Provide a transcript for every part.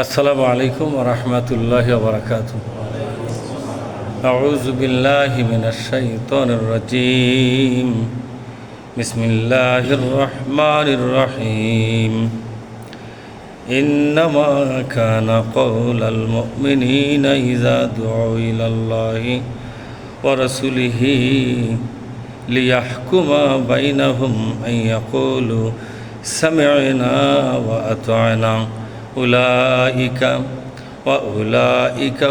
আসসালামু আলাইকুম ওয়া রাহমাতুল্লাহি ওয়া বারাকাতুহু। আউযু বিল্লাহি মিনাশ শাইতানির রাজীম। বিসমিল্লাহির রাহমানির রহিম। ইন্নামা কানা কওলাল মুমিনিনা ইযা দু'উ ইলাল্লাহি ওয়া রাসূলিহি লিয়াহকুমা বাইনাহুম আন ইয়াকুলু সামি'না ওয়া আতা'না উলাইকা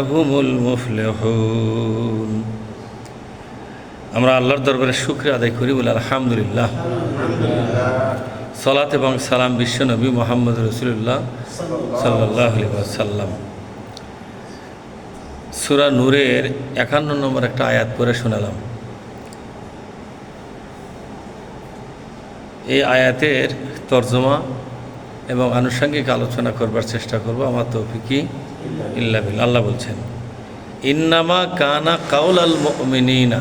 হুমুল মুফলিহুন। আমরা আল্লাহর দরবারে শুকরিয়া আদায় করি, বলে আলহামদুলিল্লাহ। সালাত এবং সালাম বিশ্ব নবী মুহাম্মদ রাসূলুল্লাহ সাল্লাল্লাহু আলাইহি ওয়াসাল্লাম। সূরা নূরের 51 নম্বর একটা আয়াত পড়ে শোনালাম। এই আয়াতের তরজমা এবং আনুষঙ্গিক আলোচনা করবার চেষ্টা করব। আমার তৌফিকি ইল্লা বিল্লাহ। আল্লাহ বলছেন, ইন্নামা কানা কাউলাল মুমিনিনা,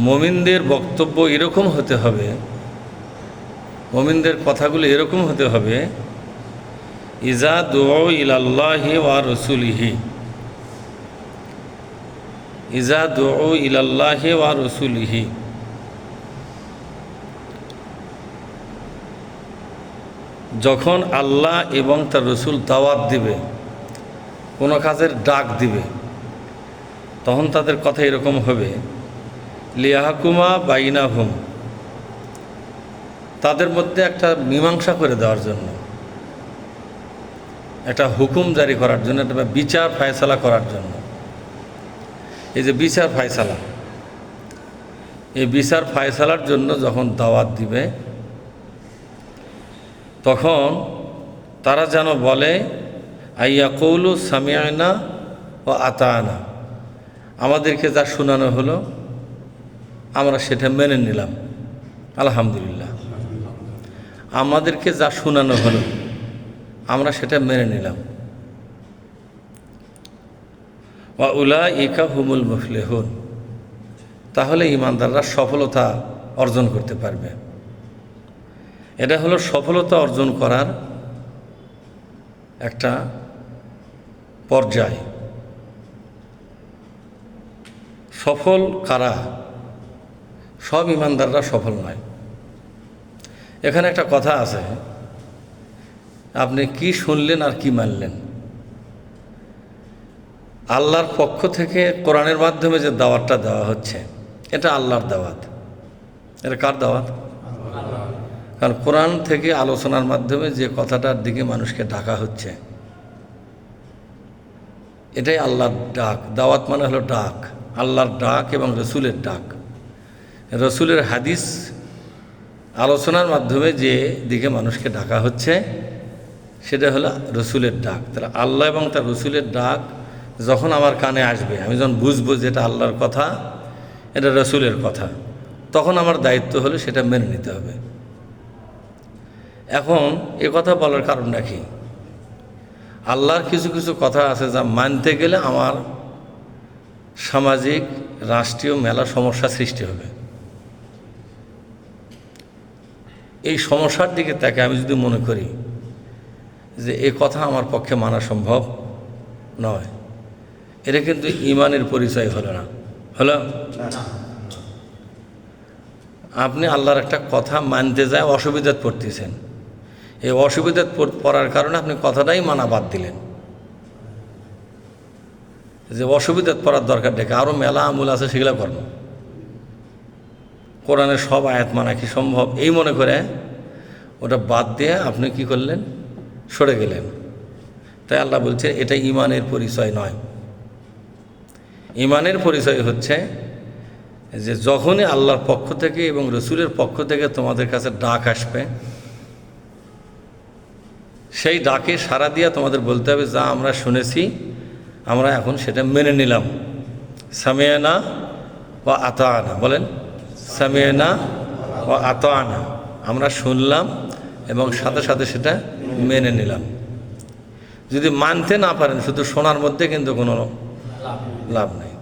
মুমিনদের বক্তব্য এরকম হতে হবে, মুমিনদের কথাগুলো এরকম হতে হবে, ইজা দুউ ইলাল্লাহি ওয়া রাসূলিহি, ইজা দুউ ইলাল্লাহি ওয়া রাসূলিহি, যখন আল্লাহ এবং তার রসুল দাওয়াত দিবে, কোনো কাজের ডাক দিবে, তখন তাদের কথা এরকম হবে, লিয়াহকুমা বাইনাহুম, তাদের মধ্যে একটা মীমাংসা করে দেওয়ার জন্য, একটা হুকুম জারি করার জন্য, একটা বিচার ফায়সালা করার জন্য। এই যে বিচার ফায়সালা, এই বিচার ফায়সালার জন্য যখন দাওয়াত দিবে, তখন তারা যেন বলে, আইয়াকুলু সামি'না ওয়া আতা'না, আমাদেরকে যা শোনানো হলো আমরা সেটা মেনে নিলাম, আলহামদুলিল্লাহ। আমাদেরকে যা শোনানো হলো আমরা সেটা মেনে নিলাম। ওয়া উলাইকা হুমুল মুফলিহুন, তাহলে ঈমানদাররা সফলতা অর্জন করতে পারবে। এটা হলো সফলতা অর্জন করার একটা পর্যায়। সফল কারা? সব ঈমানদাররা সফল নয়। এখানে একটা কথা আছে, আপনি কি শুনলেন আর কি মানলেন। আল্লাহর পক্ষ থেকে কোরআনের মাধ্যমে যে দাওয়াতটা দেওয়া হচ্ছে, এটা আল্লাহর দাওয়াত। এটা কার দাওয়াত? কারণ কোরআন থেকে আলোচনার মাধ্যমে যে কথাটার দিকে মানুষকে ডাকা হচ্ছে, এটাই আল্লাহর ডাক। দাওয়াত মানে হলো ডাক, আল্লাহর ডাক এবং রসুলের ডাক। রসুলের হাদিস আলোচনার মাধ্যমে যে দিকে মানুষকে ডাকা হচ্ছে, সেটা হলো রসুলের ডাক। তাহলে আল্লাহ এবং তার রসুলের ডাক যখন আমার কানে আসবে, আমি যখন বুঝবো যে এটা আল্লাহর কথা, এটা রসুলের কথা, তখন আমার দায়িত্ব হলো সেটা মেনে নিতে হবে। এখন এ কথা বলার কারণটা কি? আল্লাহর কিছু কিছু কথা আছে যা মানতে গেলে আমার সামাজিক রাষ্ট্রীয় মেলা সমস্যা সৃষ্টি হবে। এই সমস্যার দিকে তাকে আমি যদি মনে করি যে এ কথা আমার পক্ষে মানা সম্ভব নয়, এটা কিন্তু ঈমানের পরিচয় হলো না। হলো? আপনি আল্লাহর একটা কথা মানতে যায় অসুবিধাত পড়তেছেন, এই অসুবিধাত পড়ার কারণে আপনি কথাটাই মানা বাদ দিলেন। যে অসুবিধাত পড়ার দরকার ডেকে আরও মেলা আমূল আছে, সেগুলো করব। কোরআনের সব আয়াত মানা কি সম্ভব, এই মনে করে ওটা বাদ দিয়ে আপনি কি করলেন? সরে গেলেন। তাই আল্লাহ বলছে এটা ঈমানের পরিচয় নয়। ঈমানের পরিচয় হচ্ছে যে যখনই আল্লাহর পক্ষ থেকে এবং রসুলের পক্ষ থেকে তোমাদের কাছে ডাক আসবে, সেই ডাকে সাড়া দিয়ে তোমাদের বলতে হবে, যা আমরা শুনেছি আমরা এখন সেটা মেনে নিলাম। সামি'না ওয়া আতা'না, বলেন সামি'না ওয়া আতা'না, আমরা শুনলাম এবং সাথে সাথে সেটা মেনে নিলাম। যদি মানতে না পারেন, শুধু শোনার মধ্যে কিন্তু কোনো লাভ নেই।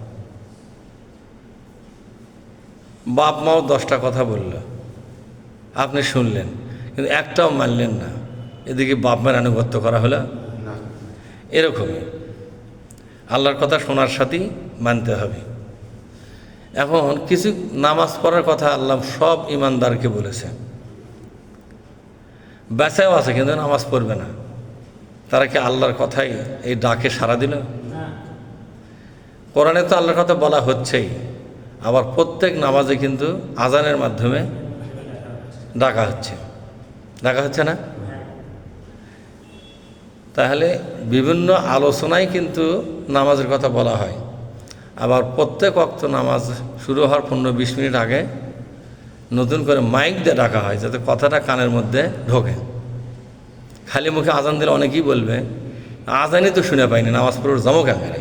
বাপ মাও 10টা কথা বলল, আপনি শুনলেন কিন্তু একটাও মানলেন না, এদিকে বাপ মায়ের আনুগত্য করা হলো এরকমই আল্লাহর কথা শোনার সাথেই মানতে হবে। এখন কিছু নামাজ পড়ার কথা আল্লাহ সব ইমানদারকে বলেছে, বেচাও আছে কিন্তু নামাজ পড়বে না, তারা কি আল্লাহর কথাই এই ডাকে সাড়া দিল? কোরআনে তো আল্লাহর কথা বলা হচ্ছেই, আবার প্রত্যেক নামাজে কিন্তু আজানের মাধ্যমে ডাকা হচ্ছে না? তাহলে বিভিন্ন আলোচনায় কিন্তু নামাজের কথা বলা হয়, আবার প্রত্যেক ওয়াক্ত নামাজ শুরু হওয়ার 15-20 মিনিট আগে নতুন করে মাইক দিয়ে ডাকা হয় যাতে কথাটা কানের মধ্যে ঢোকে। খালি মুখে আজান দিলে অনেকেই বলবে আজানই তো শুনে পাইনি, নামাজ পড়ার জমক একেবারে।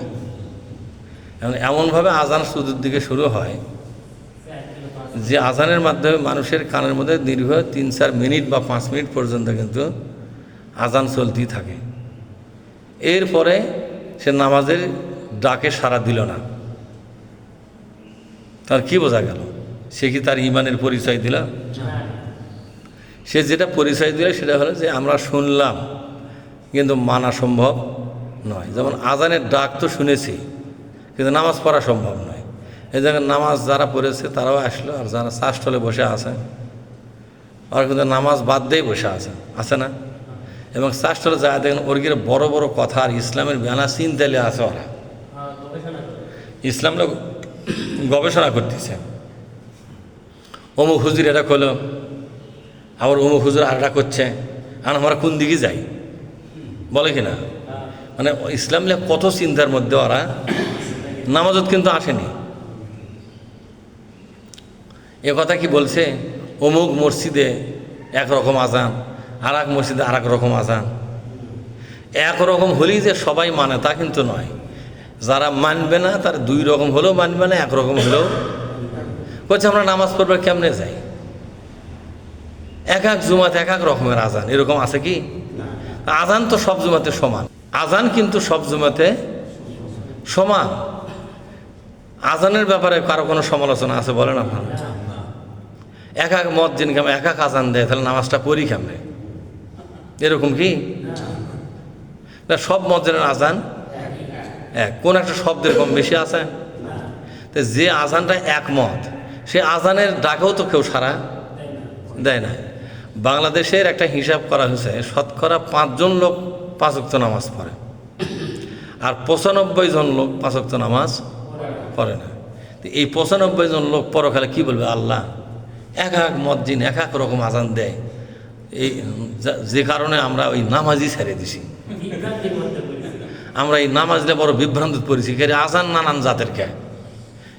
এমনভাবে আজান সুদূর দিকে শুরু হয় যে আজানের মাধ্যমে মানুষের কানের মধ্যে দীর্ঘ 3-4 মিনিট বা 5 মিনিট পর্যন্ত কিন্তু আজান চলতেই থাকে। এরপরে সে নামাজের ডাকে সাড়া দিল না, তার কি বোঝা গেল? সে কি তার ঈমানের পরিচয় দিল? সে যেটা পরিচয় দিল সেটা হলো যে আমরা শুনলাম কিন্তু মানা সম্ভব নয়। যেমন আজানের ডাক তো শুনেছি কিন্তু নামাজ পড়া সম্ভব নয়। এই জায়গায় নামাজ যারা পড়েছে তারাও আসলো, আর যারা চাষটলে বসে আছে আর কিন্তু নামাজ বাদ দিয়েই বসে আছে না? এবং চাষটলে যা দেখেন ওর গিয়ে বড় বড় কথা আর ইসলামের বেনা চিন্তালে আছে, ওরা ইসলাম গবেষণা করতেছে। অমুক হুজুর এটা করলো, আবার অমুক হুজুর আর এটা করছে, আর আমরা কোন দিকে যাই বলে কি না? মানে ইসলাম নিয়ে কত চিন্তার মধ্যে ওরা, নামাজত কিন্তু আসেনি। এ কথা কি বলছে অমুক মসজিদে একরকম আজান, আর এক মসজিদে আর এক রকম আজান। একরকম হলেই যে সবাই মানে তা কিন্তু নয়। যারা মানবে না তার 2 রকম হলেও মানবে না, একরকম হলেও বলছে আমরা নামাজ পড়বে কেমনে যাই। এক এক জুমাতে এক এক রকমের আজান, এরকম আছে কি? আজান তো সব জুমাতে সমান, আজান কিন্তু সব জুমাতে সমান। আজানের ব্যাপারে কারো কোনো সমালোচনা আছে বলেন আপনারা? এক এক মসজিদ কেমন এক এক আজান দেয়, তাহলে নামাজটা পড়ি কেমনে? এরকম কি না? সব মসজিদের আজান এক, কোন একটা শব্দের কম বেশি আছে? তো যে আজানটা একমত সে আজানের ডাকেও তো কেউ সাড়া দেয় না। বাংলাদেশের একটা হিসাব করা হয়েছে, শতকরা 5 জন লোক 5 ওয়াক্ত নামাজ পড়ে, আর 95 জন লোক 5 ওয়াক্ত নামাজ পড়ে না। তো এই 95 জন লোক পরকালে কি বলবে? আল্লাহ এক এক মসজিদ এক এক রকম আজান দেয়, এই যে কারণে আমরা ওই নামাজই ছেড়ে দিছি, আমরা এই নামাজ দিয়ে বড় বিভ্রান্ত পড়েছি, আজান নানান জাতের কে,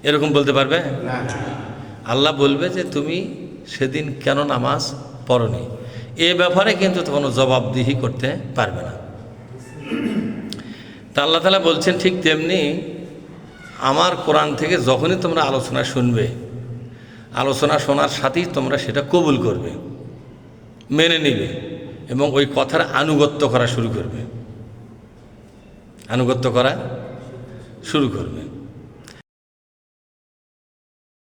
এরকম বলতে পারবে? আল্লাহ বলবে যে তুমি সেদিন কেন নামাজ পড়নি, এ ব্যাপারে কিন্তু কোনো জবাবদিহি করতে পারবে না। তা আল্লাহ তাআলা বলছেন ঠিক তেমনি আমার কোরআন থেকে যখনই তোমরা আলোচনা শুনবে, আলোচনা শোনার সাথেই তোমরা সেটা কবুল করবে, মেনে নিবে এবং ওই কথার আনুগত্য করা শুরু করবে,